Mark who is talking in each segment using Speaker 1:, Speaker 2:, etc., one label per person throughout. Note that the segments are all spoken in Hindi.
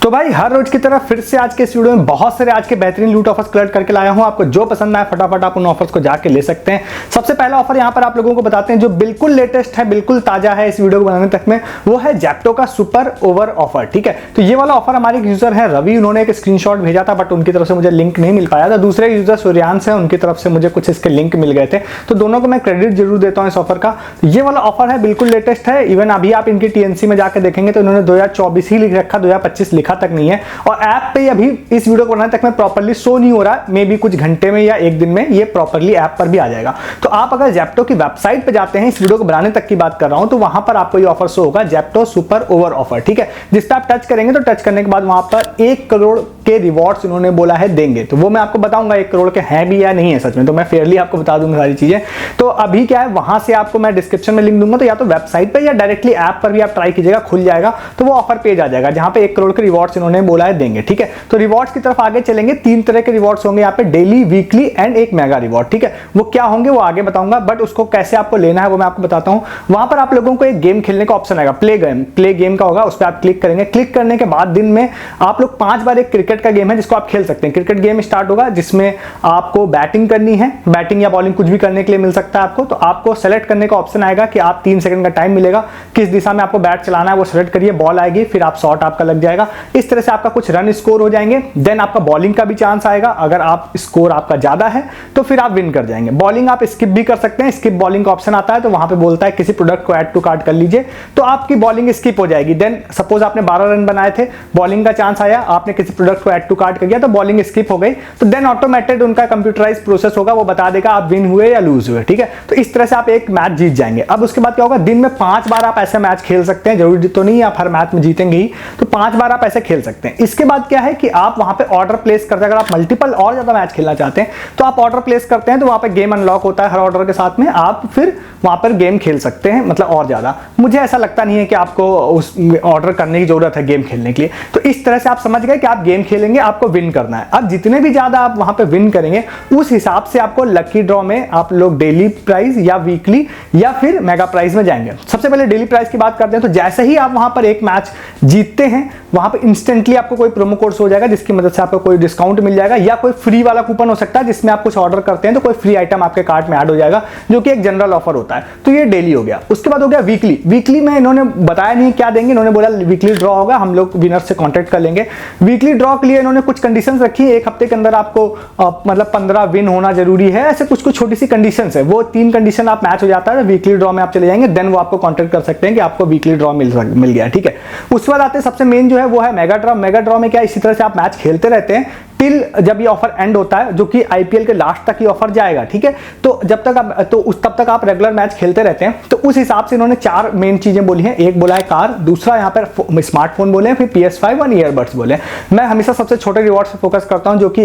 Speaker 1: तो भाई हर रोज की तरह फिर से आज के इस वीडियो में बहुत सारे आज के बेहतरीन लूट ऑफर्स कलेक्ट करके लाया हूं। आपको जो पसंद आए फटाफट आप उन ऑफर्स को जाके ले सकते हैं। सबसे पहला ऑफर यहां पर आप लोगों को बताते हैं जो बिल्कुल लेटेस्ट है, बिल्कुल ताजा है इस वीडियो को बनाने तक में, वो है जेप्टो का सुपर ओवर ऑफर। ठीक है, तो ये वाला ऑफर हमारे यूजर है रवि, उन्होंने एक स्क्रीनशॉट भेजा था बट उनकी तरफ से मुझे लिंक नहीं मिल पाया था। दूसरे यूजर सूर्यांश है, उनकी तरफ से मुझे कुछ इसके लिंक मिल गए थे, तो दोनों को मैं क्रेडिट जरूर देता हूं इस ऑफर का। ये वाला ऑफर है, बिल्कुल लेटेस्ट है। इवन अभी आप इनकी टीएनसी में जाकर देखेंगे तो इन्होंने 2024 ही लिख रखा, 2025 लिखा तक नहीं है। और ऐप पे अभी इस वीडियो को बनाने तक में प्रॉपर्ली शो नहीं हो रहा, मे बी कुछ घंटे में या एक दिन में ये प्रॉपर्ली ऐप पर भी आ जाएगा। तो आप अगर जेप्टो की वेबसाइट पे जाते हैं, इस वीडियो को बनाने तक की बात कर रहा हूं, तो वहां पर आपको ये ऑफर शो होगा, जेप्टो सुपर ओवर ऑफर। ठीक है, जिस पे आप टच करेंगे तो टच करने के बाद वहां पर 1 करोड़ के रिवॉर्ड्स इन्होंने बोला है देंगे। तो वो मैं आपको बताऊंगा 1 करोड़ के हैं भी या नहीं है सच में, तो मैं फेयरली आपको बता दूंगा सारी चीजें। तो अभी क्या है, वहां से आपको मैं डिस्क्रिप्शन में लिंक दूंगा, तो या तो वेबसाइट पर या डायरेक्टली ऐप पर भी आप ट्राई कीजिएगा, खुल जाएगा तो वो ऑफर पेज आ जाएगा जहां पे 1 करोड़ के रिवॉर्ड्स इन्होंने बोला है देंगे। ठीक है, तो रिवॉर्ड्स की तरफ आगे चलेंगे। 3 तरह के रिवॉर्ड्स होंगे यहाँ पे, डेली, वीकली एंड एक मेगा रिवॉर्ड। ठीक है, वो क्या होंगे वो आगे बताऊंगा, बट उसको कैसे आपको लेना है वो मैं आपको बताता हूं। वहां पर आप लोगों को एक गेम खेलने का ऑप्शन आएगा, प्ले गेम का होगा, उस पर आप क्लिक करेंगे। क्लिक करने के बाद दिन में आप लोग 5 बार, एक क्रिकेट का गेम है जिसको आप खेल सकते हैं। क्रिकेट गेम स्टार्ट होगा जिसमें आपको बैटिंग करनी है, बैटिंग या बॉलिंग कुछ भी करने के लिए मिल सकता है आपको। तो आपको सेलेक्ट करने का ऑप्शन आएगा कि आप 3 सेकंड का टाइम मिलेगा, किस दिशा में आपको बैट चलाना है वो सेलेक्ट करिए, बॉल आएगी, फिर आप शॉट आपका लग जाएगा। इस तरह से आपका कुछ रन स्कोर हो जाएंगे। देन आपका बॉलिंग का भी चांस आएगा, अगर आप स्कोर आपका ज्यादा है तो फिर आप विन कर जाएंगे। बॉलिंग आप स्किप भी कर सकते हैं, स्किप बॉलिंग का ऑप्शन आता है, तो वहां पे बोलता है किसी प्रोडक्ट को ऐड टू कार्ट कर लीजिए, तो आपकी बॉलिंग स्किप हो जाएगी। देन सपोज आपने 12 रन बनाए थे, बॉलिंग का चांस आया, आपने किसी प्रोडक्ट को ऐड टू कार्ट कर दिया तो बॉलिंग स्किप हो गई, तो देन ऑटोमेटेड उनका कंप्यूटराइज प्रोसेस होगा, वो बता देगा आप विन हुए या लूज हुए। ठीक है, तो इस तरह से आप एक मैच जीत जाएंगे। अब उसके बाद क्या होगा, दिन में 5 बार आप ऐसे मैच खेल सकते हैं, जरूरी तो नहीं आप हर मैच में जीतेंगे ही, तो 5 बार आप ऐसे खेल सकते हैं। इसके बाद क्या है कि आप वहां पे ऑर्डर प्लेस करते हैं, अगर आप मल्टीपल और ज्यादा मैच खेलना चाहते हैं तो आप ऑर्डर प्लेस करते हैं, तो वहां पे गेम अनलॉक होता है हर ऑर्डर के साथ में, आप फिर वहां पर गेम खेल सकते हैं, मतलब और ज्यादा। मुझे ऐसा लगता नहीं है कि आपको उस ऑर्डर करने की जरूरत है गेम खेलने के लिए। तो इस तरह से आप समझ गए कि आप गेम खेलेंगे, आपको विन करना है। अब जितने भी ज्यादा आप वहां पे विन करेंगे उस हिसाब से आपको लकी ड्रॉ में आप लोग डेली प्राइज या वीकली या फिर मेगा प्राइज में जाएंगे। सबसे पहले डेली प्राइज की बात करते हैं, तो जैसे ही आप वहां पर एक मैच जीतते हैं वहां पर इंस्टेंटली आपको कोई प्रोमो कोड हो जाएगा जिसकी मदद से आपको कोई डिस्काउंट मिल जाएगा, या कोई फ्री वाला कूपन हो सकता है जिसमें आप कुछ ऑर्डर करते हैं तो कोई फ्री आइटम आपके कार्ट में ऐड हो जाएगा, जो कि एक जनरल ऑफर होता है। तो ये डेली हो गया। उसके बाद हो गया वीकली। वीकली में इन्होंने बताया नहीं क्या देंगे, इन्होंने बोला वीकली ड्रॉ होगा, हम लोग विनर से कांटेक्ट कर लेंगे। वीकली ड्रॉ के लिए इन्होंने कुछ कंडीशंस रखी है, 1 हफ्ते के अंदर आपको मतलब 15 विन होना जरूरी है, ऐसे कुछ छोटी सी कंडीशंस है। वो 3 कंडीशन आप मैच हो जाता है, वीकली ड्रॉ में आप चले जाएंगे, देन वो आपको कांटेक्ट कर सकते हैं कि आपको वीकली ड्रॉ मिल गया। ठीक है, उसके बाद आते हैं सबसे मेन जो है वो है मेगा ड्रॉ। मेगा ड्रॉ में क्या, इसी तरह से आप मैच खेलते रहते हैं टिल जब ये ऑफर एंड होता है, जो कि आईपीएल के लास्ट तक ये ऑफर जाएगा। ठीक है, तो जब तक आप तब तक आप रेगुलर मैच खेलते रहते हैं। तो उस हिसाब से इन्होंने 4 मेन चीजें बोली हैं। एक बोला है कार, दूसरा यहाँ पर स्मार्टफोन बोले हैं, फिर PS5 और ईयरबड्स बोले हैं। मैं हमेशा सबसे छोटे रिवॉर्ड्स पे फोकस करता हूं, जो कि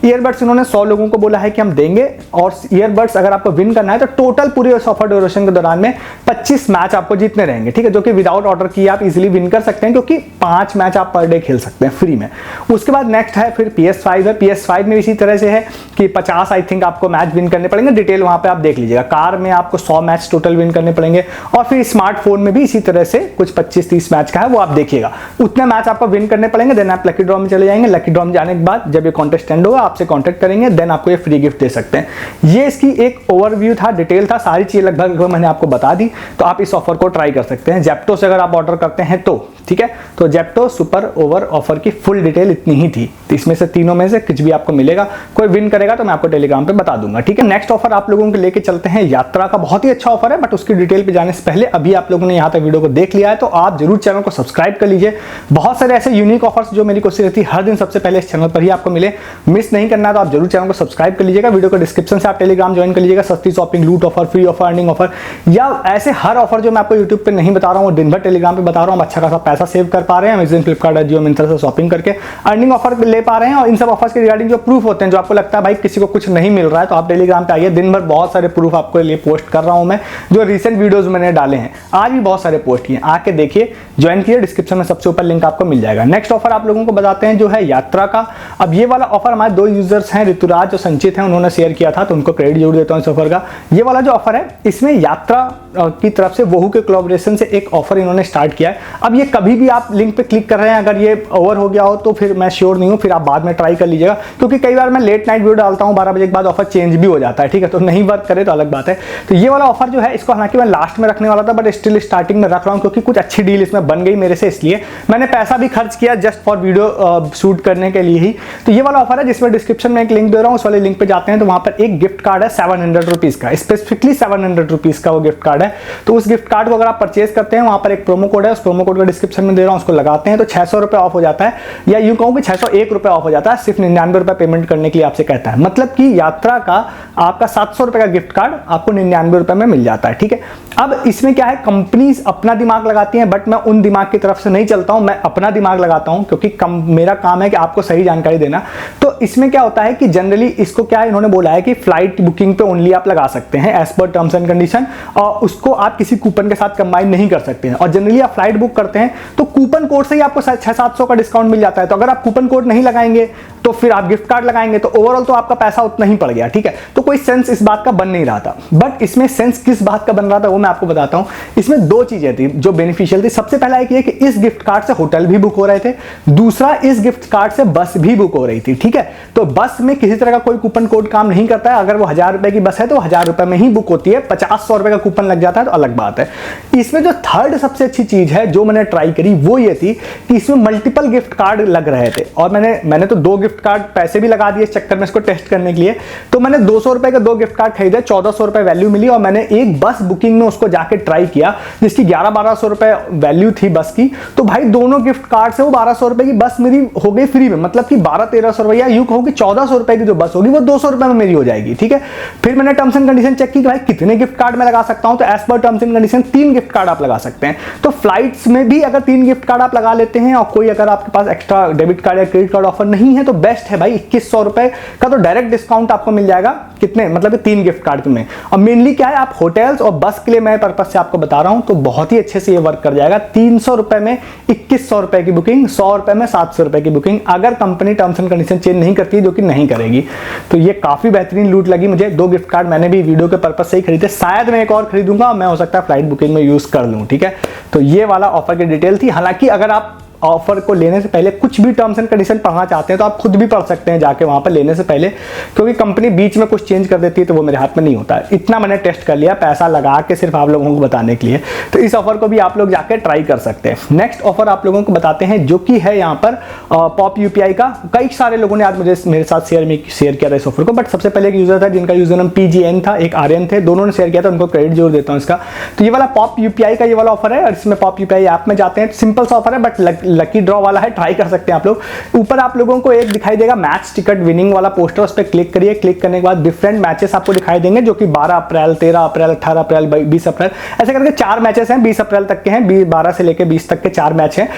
Speaker 1: ईयरबड्स इन्होंने 100 लोगों को बोला है कि हम देंगे, और ईयरबड्स अगर आपको विन करना है तो टोटल पूरे ऑफर ड्यूरेशन के दौरान में 25 मैच आपको जीतने रहेंगे। ठीक है, जो कि विदाउट ऑर्डर किए आप इजीली विन कर सकते हैं, क्योंकि 5 मैच आप पर डे खेल सकते हैं फ्री में। उसके बाद नेक्स्ट है फिर PS5 है। PS5 में इसी तरह से है कि 50 आई थिंक आपको मैच विन करने पड़ेंगे, डिटेल वहां पे आप देख लीजिएगा। कार में आपको 100 मैच टोटल विन करने पड़ेंगे, और फिर स्मार्टफोन में भी इसी तरह से कुछ 25-30 मैच का है, वो आप देखिएगा। उतने मैच आपको विन करने पड़ेंगे, देन आप लकी ड्रॉ में चले जाएंगे। लकी ड्रॉ में जाने के बाद जब ये कॉन्टेस्ट एंड होगा आपसे कॉन्टेक्ट करेंगे, देन आपको ये फ्री गिफ्ट दे सकते हैं। ये इसकी एक ओवरव्यू था, डिटेल था, सारी चीजें लगभग मैंने आपको बता दी। तो आप इस ऑफर को ट्राई कर सकते हैं जेप्टो से अगर आप ऑर्डर करते हैं तो। ठीक है, तो जेप्टो सुपर ओवर ऑफर की फुल डिटेल इतनी ही थी। तो इसमें से तीनों में से कुछ भी आपको मिलेगा, कोई विन करेगा तो मैं आपको टेलीग्राम पे बता दूंगा। ठीक है, नेक्स्ट ऑफर आप लोगों को लेके चलते हैं। यात्रा का बहुत ही अच्छा ऑफर है, बट उसकी डिटेल पे जाने से पहले अभी आप लोगों ने यहाँ तक वीडियो को देख लिया है तो आप जरूर चैनल को सब्सक्राइब कर लीजिए। बहुत सारे ऐसे यूनिक ऑफर्स जो मेरी कोशिश रहती है हर दिन सबसे पहले इस चैनल पर ही आपको मिले, मिस नहीं करना है तो आप जरूर चैनल को सब्सक्राइब कर लीजिएगा। वीडियो को डिस्क्रिप्शन से आप टेलीग्राम ज्वाइन कर लीजिएगा। सस्ती शॉपिंग, लूट offer, free offer, earning offer, या ऐसे हर ऑफर जो मैं आपको यूट्यूब पे नहीं बता रहा हूँ, दिन भर टेलीग्राम पे बता रहा हूँ, अच्छा खासा पैसा सेव कर पा रहे हैं। अमेज़न, फ्लिपकार्ट, जियो, मिंत्रा से शॉपिंग करके अर्निंग ऑफर ले पा रहे हैं। रहे हैं और इन सब ऑफर्स के रिगार्डिंग जो प्रूफ होते हैं, जो आपको लगता है भाई किसी को कुछ नहीं मिल रहा है, तो आप टेलीग्राम पे आइए, दिन भर बहुत सारे प्रूफ आपको लिए पोस्ट कर रहा हूं मैं, जो रिसेंट वीडियोस मैंने डाले हैं, आज भी बहुत सारे पोस्ट किए, आके देखिए, ज्वाइन किए, डिस्क्रिप्शन में सबसे ऊपर लिंक आपको मिल जाएगा। नेक्स्ट ऑफर आप लोगों को बताते हैं जो है यात्रा का। अब ये वाला ऑफर हमारे 2 यूजर्स हैं, ऋतुराज और संचित हैं, उन्होंने शेयर किया था, तो उनको क्रेडिट जरूर देता हूं इस ऑफर का। ये वाला जो ऑफर है, इसमें यात्रा की तरफ से वहू के कोलैबोरेशन से एक ऑफर इन्होंने स्टार्ट किया है। अब ये कभी भी आप लिंक पे क्लिक कर रहे हैं, अगर ये ओवर हो गया हो तो फिर मैं श्योर नहीं हूं, फिर आप बाद में ट्राई कर लीजिएगा, क्योंकि कई बार मैं लेट नाइट वीडियो डालता हूं, 12 बजे के बाद ऑफर चेंज भी हो जाता है, ठीक है, तो नहीं वर्क करे तो अलग बात है। तो ये वाला ऑफर जो है, इसको हालांकि मैं लास्ट में रखने वाला था, बट स्टिल स्टार्टिंग में रख रहा हूं, क्योंकि कुछ अच्छी डील इसमें बन गई मेरे से, इसलिए मैंने पैसा भी खर्च किया जस्ट फॉर वीडियो शूट करने के लिए ही। तो ये वाला ऑफर है, जिसमें डिस्क्रिप्शन में एक लिंक दे रहा हूं, उस वाले लिंक पे जाते हैं तो वहां पर एक गिफ्ट कार्ड है 700 रुपीज का, स्पेसिफिकली 700 रुपीज का वो गिफ्ट कार्ड है। तो उस गिफ्ट कार्ड को अगर आप परचेज करते हैं, वहां पर एक प्रोमो कोड है, उस प्रोमो कोड का डिस्क्रिप्शन में दे रहा हूं, उसको लगाते हैं तो 600 रुपए ऑफ हो जाता है, या यूं कहूं कि 601 रुपए ऑफ हो जाता है, सिर्फ 99 रुपए पेमेंट करने के लिए आपसे कहता है। मतलब कि यात्रा का आपका 700 रुपए का गिफ्ट कार्ड आपको 99 रुपए में मिल जाता है, ठीक है। अब इसमें क्या है, कंपनीज अपना दिमाग लगाती हैं, बट मैं उन दिमाग की तरफ से नहीं चलता हूं, मैं अपना दिमाग लगाता हूं, क्योंकि मेरा काम है कि आपको सही जानकारी देना। तो इसमें क्या होता है कि जनरली इसको क्या है, इन्होंने बोला है कि फ्लाइट बुकिंग पे ओनली आप लगा सकते हैं as per terms and condition, और उसको आप किसी कूपन के साथ कंबाइन नहीं कर सकते हैं। और जनरली आप फ्लाइट बुक करते हैं तो कूपन कोड से ही आपको 600-700 का डिस्काउंट मिल जाता है। तो अगर आप कूपन कोड नहीं लगाएंगे तो फिर आप गिफ्ट कार्ड लगाएंगे तो ओवरऑल तो आपका पैसा उतना ही पड़ गया, ठीक है। तो कोई सेंस इस बात का बन नहीं रहा था। बट इसमें सेंस किस बात का बन रहा था वो मैं आपको बताता हूं। इसमें 2 चीजें थी जो बेनिफिशियल थी। सबसे पहला एक ये कि इस गिफ्ट कार्ड से होटल भी बुक हो रहे थे, दूसरा इस गिफ्ट कार्ड से बस भी बुक हो रही थी, ठीक है। तो बस में किसी तरह का कोई कूपन कोड काम नहीं करता है। अगर वो 1000 रुपए की बस है तो 1000 रुपए में ही बुक होती है, 50-100 रुपए का कूपन लग जाता है तो अलग बात है। इसमें जो थर्ड सबसे अच्छी चीज है जो मैंने ट्राई करी वो ये थी कि इसमें मल्टीपल गिफ्ट कार्ड लग रहे थे, और मैंने तो 2 गिफ्ट कार्ड पैसे भी लगा दिए इस चक्कर में इसको टेस्ट करने के लिए। तो मैंने 200 रुपए के 2 गिफ्ट कार्ड खरीदे, 1400 रुपए वैल्यू मिली, और मैंने एक बस बुकिंग में उसको जाके ट्राई किया जिसकी 1100-1200 रुपए वैल्यू थी बस की। तो भाई दोनों गिफ्ट कार्ड से वो 1200 रुपए की बस मेरी हो गई फ्री में, मतलब कि 1200-1300 रुपया, यूं कहूं कि 1400 रुपए की जो बस होगी वो 200 रुपए में मेरी हो जाएगी, ठीक है। फिर मैंने टर्म्स एंड कंडीशन चेक की कि भाई कितने गिफ्ट कार्ड मैं लगा सकता हूं, तो as per terms and condition 3 gift card आप लगा सकते हैं। तो फ्लाइट्स में भी अगर 3 गिफ्ट कार्ड आप लगा लेते हैं और कोई अगर आपके पास एक्स्ट्रा डेबिट कार्ड या क्रेडिट कार्ड ऑफर नहीं है तो बेस्ट है भाई, 2100 रुपए का तो डायरेक्ट डिस्काउंट आपको मिल जाएगा। कितने मतलब 3 गिफ्ट कार्ड में। और मेनली क्या है, आप होटल्स और बस के लिए मैं पर्पस से आपको बता रहा हूं, तो बहुत ही अच्छे से ये वर्क कर जाएगा। 300 रुपए में 2100 रुपए की बुकिंग, 100 रुपए में 700 रुपए की बुकिंग, अगर company terms and condition change नहीं करती, जो कि नहीं करेगी। तो ये काफी बेहतरीन लूट लगी मुझे। 2 गिफ्ट कार्ड मैंने भी वीडियो के पर्पस से ही खरीदे, शायद मैं एक और खरीदूंगा, मैं हो सकता है फ्लाइट बुकिंग में यूज कर लूं, ठीक है। तो ये वाला ऑफर की डिटेल थी। हालांकि अगर आप ऑफर को लेने से पहले कुछ भी टर्म्स एंड कंडीशन पढ़ना चाहते हैं तो आप खुद भी पढ़ सकते हैं जाके वहां पर लेने से पहले, क्योंकि कंपनी बीच में कुछ चेंज कर देती है तो वो मेरे हाथ में नहीं होता है। इतना मैंने टेस्ट कर लिया पैसा लगा के सिर्फ आप लोगों को बताने के लिए। तो इस ऑफर को भी आप लोग जाके ट्राई कर सकते हैं। नेक्स्ट ऑफर आप लोगों को बताते हैं जो कि है यहाँ पर पॉप यूपीआई का। कई सारे लोगों ने आज मुझे मेरे साथ शेयर किया था इस ऑफर को, बट सबसे पहले एक यूजर था जिनका यूजर नाम PGN था, एक आर्यन थे, दोनों ने शेयर किया था, उनको क्रेडिट जरूर देता हूँ इसका। तो ये वाला पॉप यूपीआई का ये वाला ऑफर है, और इसमें पॉप यूपीआई ऐप में जाते हैं, सिंपल सा ऑफर है बट लकी ड्रॉ वाला है, ट्राई कर सकते हैं आप लोग। ऊपर आप लोगों को एक दिखाई देगा मैच टिकट विनिंग वाला पोस्टर, उस पर क्लिक करिए। क्लिक करने के बाद डिफरेंट मैचेस आपको दिखाई देंगे, जो कि 12 अप्रैल, 13 अप्रैल, 18 अप्रैल, 20 अप्रैल, ऐसे करके 4 मैचेस हैं। 20 अप्रैल तक के हैं, 12 से लेकर 20 तक के 4 मैच हैं।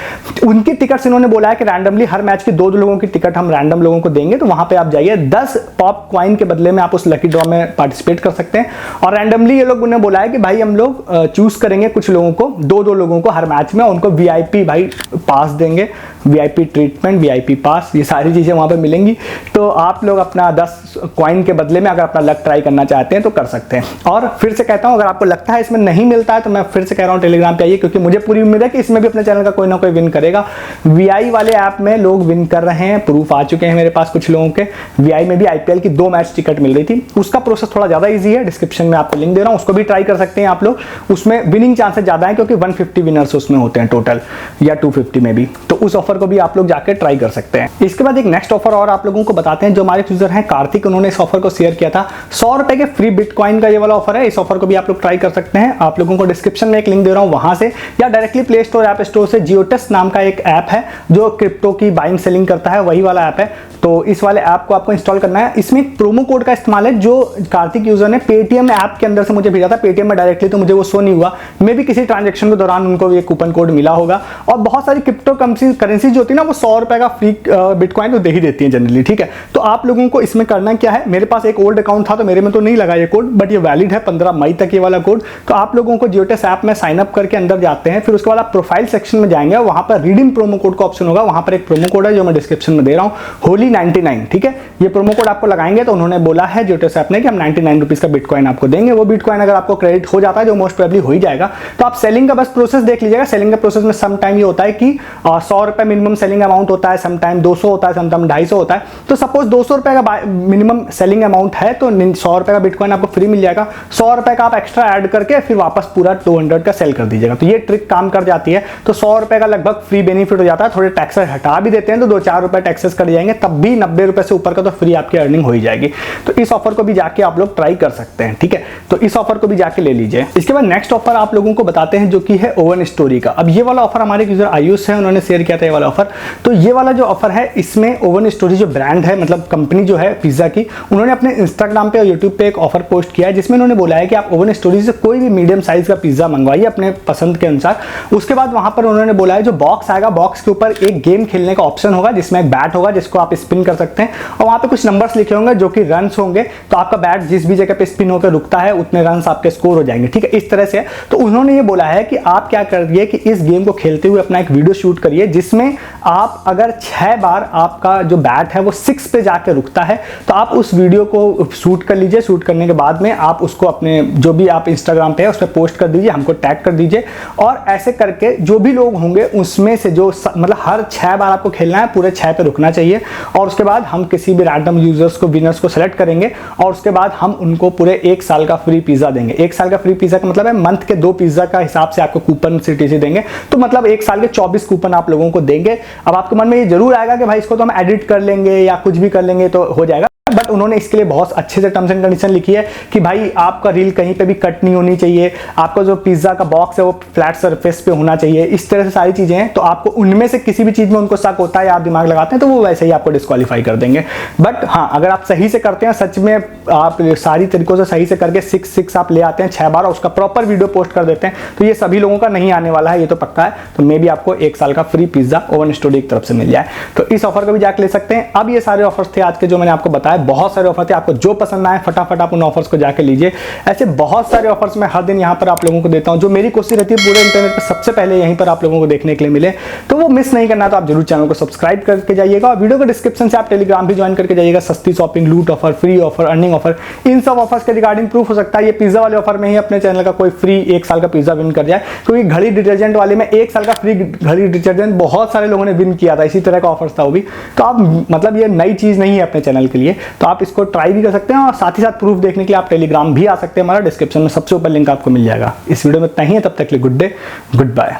Speaker 1: उनकी टिकट्स इन्होंने बोला है कि रैंडमली हर मैच की 2 लोगों की टिकट हम रैंडम लोगों को देंगे। तो वहां पे आप जाइए, 10 पॉप कॉइन के बदले में आप उस लकी ड्रॉ में पार्टिसिपेट कर सकते हैं। और रैंडमली ये लोग ने बोला है कि भाई हम लोग चूज करेंगे कुछ लोगों को, 2 लोगों को हर मैच में, उनको VIP भाई पास देंगे, VIP ट्रीटमेंट, VIP पास, ये सारी चीजें वहां पे मिलेंगी। तो आप लोग अपना 10 कॉइन के बदले में अगर अपना लक ट्राई करना चाहते हैं तो कर सकते हैं। और फिर से कहता हूं, अगर आपको लगता है इसमें नहीं मिलता है तो मैं फिर से कह रहा हूं टेलीग्राम पे आइए, क्योंकि मुझे पूरी उम्मीद है कि इसमें भी अपने चैनल का कोई ना कोई विन करेगा। VI वाले ऐप में लोग विन कर रहे हैं, प्रूफ आ चुके हैं मेरे पास कुछ लोगों के। VI में भी IPL की 2 मैच टिकट मिल रही थी, उसका प्रोसेस थोड़ा ज्यादा ईजी है, डिस्क्रिप्शन में आपको लिंक दे रहा हूं, उसको भी ट्राई कर सकते हैं आप लोग। उसमें विनिंग चांसेस ज्यादा है क्योंकि 150 विनर्स उसमें होते हैं टोटल, या 250 में भी। तो उस ऑफर को भी आप लोग जाके ट्राई कर सकते हैं। इसके बाद एक नेक्स्ट ऑफर और आप लोगों को बताते हैं, जो हमारे यूजर हैं कार्तिक, उन्होंने इस ऑफर को शेयर किया था। 100 रुपए के फ्री बिटकॉइन का ये वाला ऑफर है। इस ऑफर को भी आप लोग ट्राई कर सकते हैं। आप लोगों को डिस्क्रिप्शन में एक लिंक दे रहा हूं, वहां से या directly play store app store से जियोटेस्ट नाम का एक ऐप है जो क्रिप्टो की बाइंग सेलिंग करता है, वही वाला ऐप है। तो इस वाले ऐप को आपको इंस्टॉल करना है। इसमें प्रोमो कोड का इस्तेमाल है जो कार्तिक यूजर ने पेटीएम ऐप के अंदर से मुझे भेजा था, पेटीएम में डायरेक्टली, तो मुझे वो शो नहीं हुआ। मे भी किसी ट्रांजेक्शन के दौरान उनको ये कूपन कोड मिला होगा। और बहुत सारी क्रिप्टो करेंसी सर्विसेज जो होती है ना वो 100 रुपए का फ्री बिटकॉइन तो दे ही देती है जनरली, ठीक है। तो आप लोगों को इसमें करना क्या है, मेरे पास एक ओल्ड अकाउंट था तो मेरे में तो नहीं लगा ये कोड, बट ये वैलिड है 15 मई तक ये वाला कोड। तो आप लोगों को जियोटेस ऐप में साइन अप करके अंदर जाते हैं, फिर उसके बाद आप प्रोफाइल सेक्शन में जाएंगे, वहां पर रिडीम प्रोमो कोड का ऑप्शन होगा, वहां पर एक प्रोमो कोड है जो मैं डिस्क्रिप्शन में दे रहा हूं, होली99, ठीक है। ये प्रोमो कोड आपको लगाएंगे तो उन्होंने बोला है जियोटेस ऐप ने कि हम 99 रुपीज का बिटकॉइन आपको देंगे। वो बिटकॉइन अगर आपको क्रेडिट हो जाता है, जो मोस्ट प्रोबेबली हो ही जाएगा, तो आप सेलिंग का बस प्रोसेस देख लीजिएगा। सेलिंग का प्रोसेस में सम टाइम ये होता है कि 100 रुपए मिनिमम सेलिंग अमाउंट होता है, सम टाइम 200 होता है, सम टाइम 250 होता है। तो सपोज 200 रुपए का मिनिमम सेलिंग अमाउंट है तो 100 रुपए का बिटकॉइन आपको फ्री मिल जाएगा। 100 रुपए का आप एक्स्ट्रा ऐड करके फिर वापस पूरा 200 का सेल कर दीजिएगा। तो ये ट्रिक काम कर जाती है। तो 100 रुपए का लगभग फ्री बेनिफिट हो जाता है। थोड़े टैक्सेस हटा भी देते हैं तो 2-4 रुपए टैक्सेस कट जाएंगे, तब भी 90 रुपए से ऊपर का तो फ्री आपकी अर्निंग हो ही जाएगी। तो इस ऑफर को भी जाके आप लोग ट्राई कर सकते हैं, ठीक है। तो इस ऑफर को भी जाके ले लीजिए। इसके बाद नेक्स्ट ऑफर आप लोगों को बताते हैं जो कि है ओवन स्टोरी का। अब ये वाला ऑफर हमारे यूजर आयुष है, उन्होंने शेयर किया था ये वाला ऑफर। तो ये वाला जो ऑफर है इसमें ओवन स्टोरी जो ब्रांड है, मतलब कंपनी जो है पिज्जा की, उन्होंने अपने इंस्टाग्राम पे और यूट्यूब पे एक ऑफर पोस्ट किया है जिसमें उन्होंने बोला है कि आप ओवन स्टोरी से कोई भी मीडियम साइज का पिज्जा मंगवाइए अपने पसंद के अनुसार। उसके बाद वहां पर उन्होंने बोला है जो बॉक्स आएगा, बॉक्स के ऊपर एक गेम खेलने का ऑप्शन होगा जिसमें एक बैट होगा जिसको आप स्पिन कर सकते हैं, और वहां पे कुछ नंबर्स लिखे होंगे जो कि रन्स होंगे। तो आपका बैट जिस भी जगह पे स्पिन होकर रुकता है उतने रन्स आपके स्कोर हो जाएंगे, ठीक है। इस तरह से तो उन्होंने ये बोला है कि आप क्या करिए कि इस गेम को खेलते हुए अपना एक वीडियो शूट करिए जिसमें आप अगर 6 बार आपका जो बैट है वो 6 पे जाके रुकता है तो आप उस वीडियो को शूट कर लीजिए। शूट करने के बाद में आप उसको अपने जो भी आप इंस्टाग्राम पे है उस पर पोस्ट कर दीजिए, हमको टैग कर दीजिए, और ऐसे करके जो भी लोग होंगे उसमें से जो मतलब हर 6 बार आपको खेलना है, पूरे 6 पे रुकना चाहिए। और उसके बाद हम किसी भी रैंडम यूजर्स को, विनर्स को सेलेक्ट करेंगे और उसके बाद हम उनको पूरे 1 साल का फ्री पिज्जा देंगे। 1 साल का फ्री पिज्जा का मतलब है मंथ के 2 पिज्जा का हिसाब से आपको कूपन सीटीसी देंगे। तो मतलब 1 साल के 24 कूपन आप लोगों को देंगे। अब आपके मन में ये जरूर आएगा कि भाई इसको तो हम एडिट कर लेंगे या कुछ भी कर लेंगे तो हो जाएगा, बट उन्होंने इसके लिए बहुत अच्छे से टर्म्स एंड कंडीशन लिखी है कि भाई आपका रील कहीं पे भी कट नहीं होनी चाहिए, आपका जो पिज्जा का बॉक्स है वो फ्लैट सरफेस पे होना चाहिए, इस तरह से सारी चीजें हैं। तो आपको उनमें से किसी भी चीज में उनको शक होता है या आप दिमाग लगाते हैं तो वो वैसे ही आपको डिस्क्वालीफाई कर देंगे। बट हाँ, अगर आप सही से करते हैं, सच में आप सारी तरीकों से सही से करके 6 आप ले आते हैं 6 बार और उसका प्रॉपर वीडियो पोस्ट कर देते हैं, तो ये सभी लोगों का नहीं आने वाला है, ये तो पक्का है। तो मे भी आपको 1 साल का फ्री पिज्जा ओवन स्टोरी की तरफ से मिल जाए। तो इस ऑफर को भी जाकर ले सकते हैं। अब ये सारे ऑफर्स थे आज के जो मैंने आपको बताया, बहुत सारे ऑफर थे, आपको जो पसंद आए फटाफट आप उन ऑफर्स को जाके लीजिए। ऐसे बहुत सारे ऑफर्स मैं हर दिन यहाँ पर आप लोगों को देता हूँ, जो मेरी कोशिश रहती है पूरे इंटरनेट पर सबसे पहले यहीं पर आप लोगों को देखने के लिए मिले। तो वो मिस नहीं करना, तो आप जरूर चैनल को सब्सक्राइब करके जाइएगा और वीडियो के डिस्क्रिप्शन से आप टेलीग्राम भी ज्वाइन करके जाइएगा। सस्ती शॉपिंग, लूट offer, free offer, earning offer, इन सब ऑफर्स के रिगार्डिंग प्रूफ हो सकता है ये पिज्जा वाले ऑफर में ही अपने चैनल का कोई फ्री 1 साल का पिज्जा विन कर जाए। क्योंकि घड़ी डिटर्जेंट वाले में 1 साल का फ्री घड़ी डिटर्जेंट बहुत सारे लोगों ने विन किया था, इसी तरह का ऑफर्स था वो भी। तो आप मतलब ये नई चीज नहीं है अपने चैनल के लिए, तो आप इसको ट्राई भी कर सकते हैं और साथ ही साथ प्रूफ देखने के लिए आप टेलीग्राम भी आ सकते हैं। हमारा डिस्क्रिप्शन में सबसे ऊपर लिंक आपको मिल जाएगा। इस वीडियो में इतना ही है, तब तक के लिए गुड डे, गुड बाय।